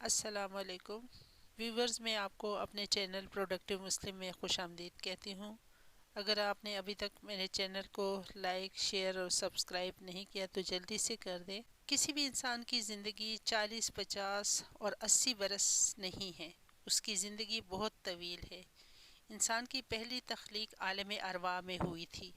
السلام علیکم ویورز، میں آپ کو اپنے چینل پروڈکٹیو مسلم میں خوش آمدید کہتی ہوں۔ اگر آپ نے ابھی تک میرے چینل کو لائک، شیئر اور سبسکرائب نہیں کیا تو جلدی سے کر دیں۔ کسی بھی انسان کی زندگی 40، 50 اور 80 برس نہیں ہے، اس کی زندگی بہت طویل ہے۔ انسان کی پہلی تخلیق عالم ارواح میں ہوئی تھی۔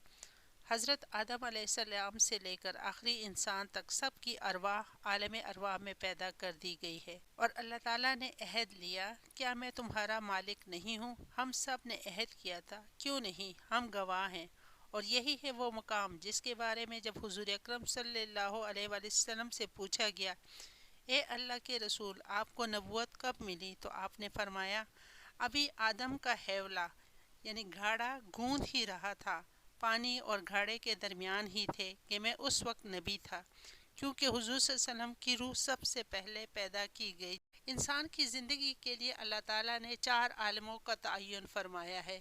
حضرت آدم علیہ السلام سے لے کر آخری انسان تک سب کی ارواح عالم ارواح میں پیدا کر دی گئی ہے، اور اللہ تعالیٰ نے عہد لیا، کیا میں تمہارا مالک نہیں ہوں؟ ہم سب نے عہد کیا تھا، کیوں نہیں، ہم گواہ ہیں۔ اور یہی ہے وہ مقام جس کے بارے میں جب حضور اکرم صلی اللہ علیہ وآلہ وسلم سے پوچھا گیا، اے اللہ کے رسول، آپ کو نبوت کب ملی؟ تو آپ نے فرمایا، ابھی آدم کا حیولہ یعنی گھاڑا گوند ہی رہا تھا، پانی اور گھاڑے کے درمیان ہی تھے کہ میں اس وقت نبی تھا، کیونکہ حضور صلی اللہ علیہ وسلم کی روح سب سے پہلے پیدا کی گئی۔ انسان کی زندگی کے لیے اللہ تعالیٰ نے 4 عالموں کا تعین فرمایا ہے،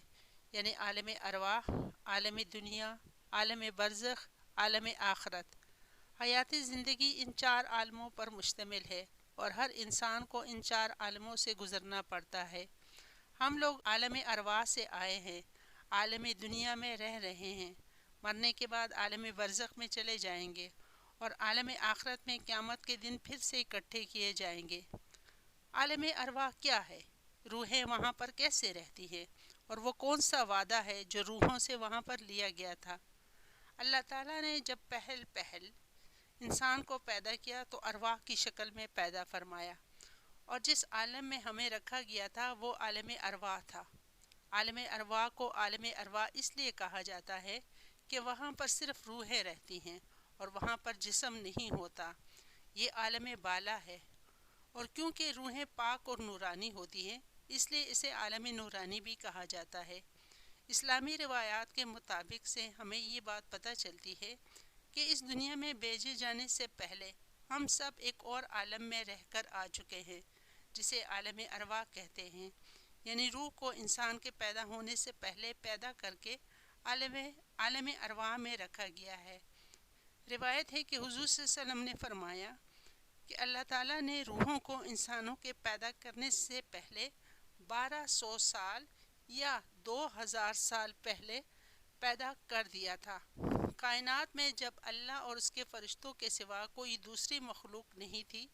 یعنی عالم ارواح، عالم دنیا، عالم برزخ، عالم آخرت۔ حیاتی زندگی ان 4 عالموں پر مشتمل ہے، اور ہر انسان کو ان 4 عالموں سے گزرنا پڑتا ہے۔ ہم لوگ عالم ارواح سے آئے ہیں، عالم دنیا میں رہ رہے ہیں، مرنے کے بعد عالم برزخ میں چلے جائیں گے، اور عالم آخرت میں قیامت کے دن پھر سے اکٹھے کیے جائیں گے۔ عالم ارواح کیا ہے؟ روحیں وہاں پر کیسے رہتی ہیں؟ اور وہ کون سا وعدہ ہے جو روحوں سے وہاں پر لیا گیا تھا؟ اللہ تعالیٰ نے جب پہل انسان کو پیدا کیا تو ارواح کی شکل میں پیدا فرمایا، اور جس عالم میں ہمیں رکھا گیا تھا وہ عالم ارواح تھا۔ عالم ارواح کو عالم ارواح اس لیے کہا جاتا ہے کہ وہاں پر صرف روحیں رہتی ہیں اور وہاں پر جسم نہیں ہوتا۔ یہ عالم بالا ہے، اور کیونکہ روحیں پاک اور نورانی ہوتی ہیں اس لیے اسے عالم نورانی بھی کہا جاتا ہے۔ اسلامی روایات کے مطابق سے ہمیں یہ بات پتہ چلتی ہے کہ اس دنیا میں بھیجے جانے سے پہلے ہم سب ایک اور عالم میں رہ کر آ چکے ہیں، جسے عالم ارواح کہتے ہیں، یعنی روح کو انسان کے پیدا ہونے سے پہلے پیدا کر کے عالم ارواح میں رکھا گیا ہے۔ روایت ہے کہ حضور صلی اللہ علیہ وسلم نے فرمایا کہ اللہ تعالیٰ نے روحوں کو انسانوں کے پیدا کرنے سے پہلے 1200 سال یا 2000 سال پہلے پیدا کر دیا تھا۔ کائنات میں جب اللہ اور اس کے فرشتوں کے سوا کوئی دوسری مخلوق نہیں تھی،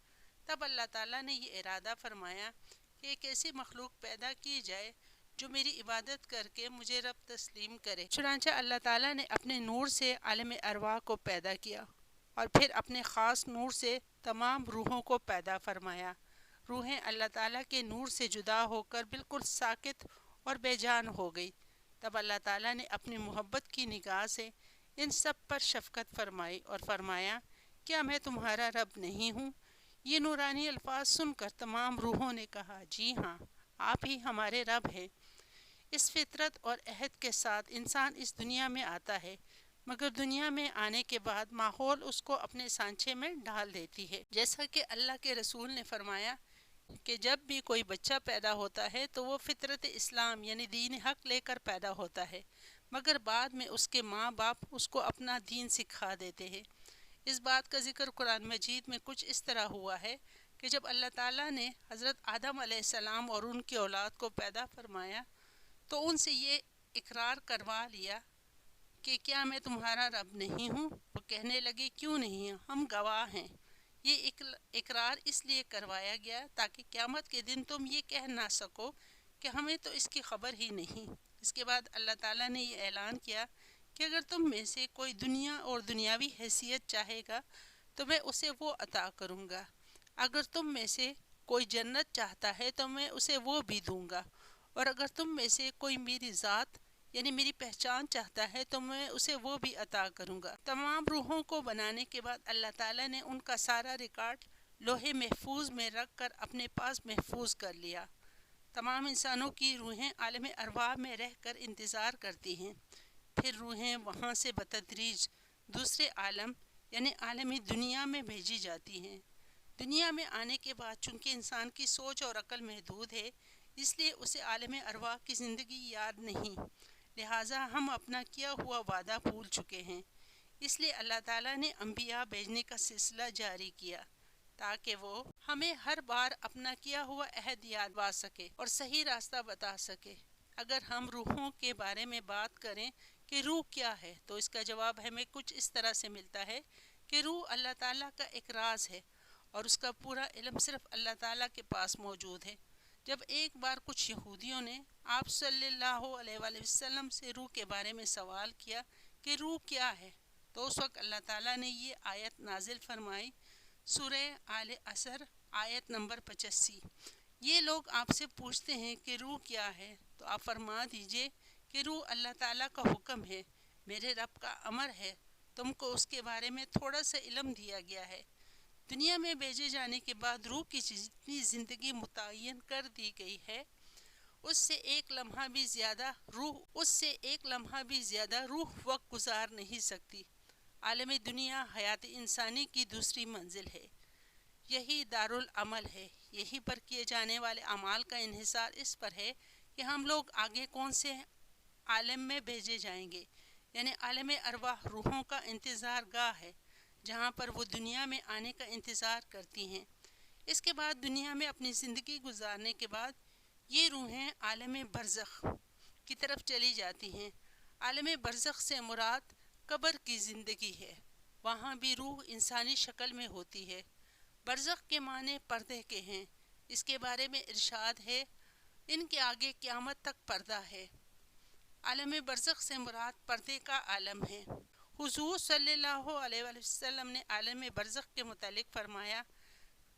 تب اللہ تعالیٰ نے یہ ارادہ فرمایا کہ ایک ایسی مخلوق پیدا کی جائے جو میری عبادت کر کے مجھے رب تسلیم کرے۔ چنانچہ اللہ تعالیٰ نے اپنے نور سے عالم ارواح کو پیدا کیا، اور پھر اپنے خاص نور سے تمام روحوں کو پیدا فرمایا۔ روحیں اللہ تعالیٰ کے نور سے جدا ہو کر بالکل ساکت اور بے جان ہو گئی۔ تب اللہ تعالیٰ نے اپنی محبت کی نگاہ سے ان سب پر شفقت فرمائی اور فرمایا، کیا میں تمہارا رب نہیں ہوں؟ یہ نورانی الفاظ سن کر تمام روحوں نے کہا، جی ہاں، آپ ہی ہمارے رب ہیں۔ اس فطرت اور عہد کے ساتھ انسان اس دنیا میں آتا ہے، مگر دنیا میں آنے کے بعد ماحول اس کو اپنے سانچے میں ڈال دیتی ہے۔ جیسا کہ اللہ کے رسول نے فرمایا کہ جب بھی کوئی بچہ پیدا ہوتا ہے تو وہ فطرت اسلام یعنی دین حق لے کر پیدا ہوتا ہے، مگر بعد میں اس کے ماں باپ اس کو اپنا دین سکھا دیتے ہیں۔ اس بات کا ذکر قرآن مجید میں کچھ اس طرح ہوا ہے کہ جب اللہ تعالیٰ نے حضرت آدم علیہ السلام اور ان کی اولاد کو پیدا فرمایا تو ان سے یہ اقرار کروا لیا کہ کیا میں تمہارا رب نہیں ہوں؟ وہ کہنے لگے، کیوں نہیں، ہم گواہ ہیں۔ یہ اقرار اس لیے کروایا گیا تاکہ قیامت کے دن تم یہ کہہ نہ سکو کہ ہمیں تو اس کی خبر ہی نہیں۔ اس کے بعد اللہ تعالیٰ نے یہ اعلان کیا کہ اگر تم میں سے کوئی دنیا اور دنیاوی حیثیت چاہے گا تو میں اسے وہ عطا کروں گا، اگر تم میں سے کوئی جنت چاہتا ہے تو میں اسے وہ بھی دوں گا، اور اگر تم میں سے کوئی میری ذات یعنی میری پہچان چاہتا ہے تو میں اسے وہ بھی عطا کروں گا۔ تمام روحوں کو بنانے کے بعد اللہ تعالیٰ نے ان کا سارا ریکارڈ لوح محفوظ میں رکھ کر اپنے پاس محفوظ کر لیا۔ تمام انسانوں کی روحیں عالم ارواح میں رہ کر انتظار کرتی ہیں، پھر روحیں وہاں سے بتدریج دوسرے عالم یعنی عالم دنیا میں بھیجی جاتی ہیں۔ دنیا میں آنے کے بعد چونکہ انسان کی سوچ اور عقل محدود ہے، اس لیے اسے عالم ارواح کی زندگی یاد نہیں، لہٰذا ہم اپنا کیا ہوا وعدہ بھول چکے ہیں۔ اس لیے اللہ تعالیٰ نے انبیاء بھیجنے کا سلسلہ جاری کیا تاکہ وہ ہمیں ہر بار اپنا کیا ہوا عہد یاد دلا سکے اور صحیح راستہ بتا سکے۔ اگر ہم روحوں کے بارے میں بات کریں کہ روح کیا ہے تو اس کا جواب ہمیں کچھ اس طرح سے ملتا ہے کہ روح اللہ تعالیٰ کا ایک راز ہے اور اس کا پورا علم صرف اللہ تعالیٰ کے پاس موجود ہے۔ جب ایک بار کچھ یہودیوں نے آپ صلی اللہ علیہ وآلہ وسلم سے روح کے بارے میں سوال کیا کہ روح کیا ہے، تو اس وقت اللہ تعالیٰ نے یہ آیت نازل فرمائی، سورہ آل عصر آیت نمبر 85۔ یہ لوگ آپ سے پوچھتے ہیں کہ روح کیا ہے، تو آپ فرما دیجئے کہ روح اللہ تعالیٰ کا حکم ہے، میرے رب کا امر ہے، تم کو اس کے بارے میں تھوڑا سا علم دیا گیا ہے۔ دنیا میں بھیجے جانے کے بعد روح کی جتنی زندگی متعین کر دی گئی ہے، اس سے ایک لمحہ بھی زیادہ روح وقت گزار نہیں سکتی۔ عالم دنیا حیات انسانی کی دوسری منزل ہے، یہی دارالعمل ہے، یہی پر کیے جانے والے اعمال کا انحصار اس پر ہے کہ ہم لوگ آگے کون سے عالم میں بھیجے جائیں گے، یعنی عالم ارواح روحوں کا انتظار گاہ ہے جہاں پر وہ دنیا میں آنے کا انتظار کرتی ہیں۔ اس کے بعد دنیا میں اپنی زندگی گزارنے کے بعد یہ روحیں عالم برزخ کی طرف چلی جاتی ہیں۔ عالم برزخ سے مراد قبر کی زندگی ہے، وہاں بھی روح انسانی شکل میں ہوتی ہے۔ برزخ کے معنی پردے کے ہیں، اس کے بارے میں ارشاد ہے، ان کے آگے قیامت تک پردہ ہے۔ عالم برزخ سے مراد پردے کا عالم ہے۔ حضور صلی اللہ علیہ وآلہ وسلم نے عالم برزخ کے متعلق فرمایا،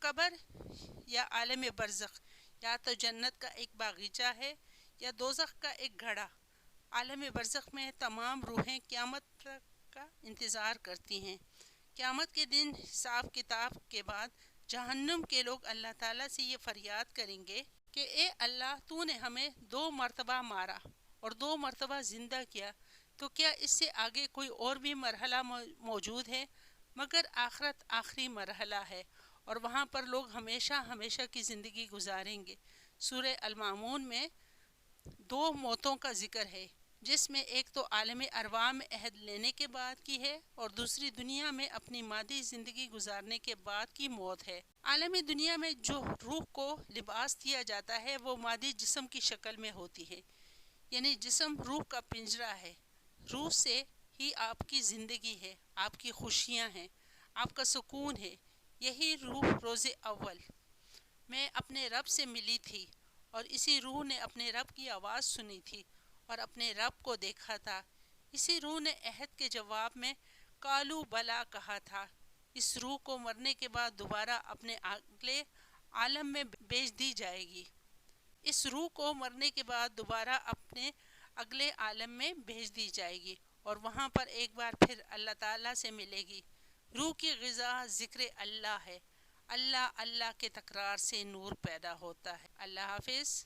قبر یا عالم برزخ یا تو جنت کا ایک باغیچہ ہے یا دوزخ کا ایک گھڑا۔ عالم برزخ میں تمام روحیں قیامت تک کا انتظار کرتی ہیں۔ قیامت کے دن حساب کتاب کے بعد جہنم کے لوگ اللہ تعالیٰ سے یہ فریاد کریں گے کہ اے اللہ، تو نے ہمیں 2 مرتبہ مارا اور 2 مرتبہ زندہ کیا، تو کیا اس سے آگے کوئی اور بھی مرحلہ موجود ہے؟ مگر آخرت آخری مرحلہ ہے اور وہاں پر لوگ ہمیشہ ہمیشہ کی زندگی گزاریں گے۔ سورہ المامون میں 2 موتوں کا ذکر ہے، جس میں ایک تو عالم ارواح میں عہد لینے کے بعد کی ہے اور دوسری دنیا میں اپنی مادی زندگی گزارنے کے بعد کی موت ہے۔ عالم دنیا میں جو روح کو لباس دیا جاتا ہے وہ مادی جسم کی شکل میں ہوتی ہے، یعنی جسم روح کا پنجرہ ہے، روح سے ہی آپ کی زندگی ہے، آپ کی خوشیاں ہیں، آپ کا سکون ہے۔ یہی روح روز اول میں اپنے رب سے ملی تھی اور اسی روح نے اپنے رب کی آواز سنی تھی اور اپنے رب کو دیکھا تھا۔ اسی روح نے عہد کے جواب میں قالوا بلا کہا تھا۔ اس روح کو مرنے کے بعد دوبارہ اپنے اگلے عالم میں بھیج دی جائے گی۔ اس روح کو مرنے کے بعد دوبارہ اپنے اگلے عالم میں بھیج دی جائے گی اور وہاں پر ایک بار پھر اللہ تعالیٰ سے ملے گی۔ روح کی غذا ذکر اللہ ہے، اللہ اللہ کے تکرار سے نور پیدا ہوتا ہے۔ اللہ حافظ۔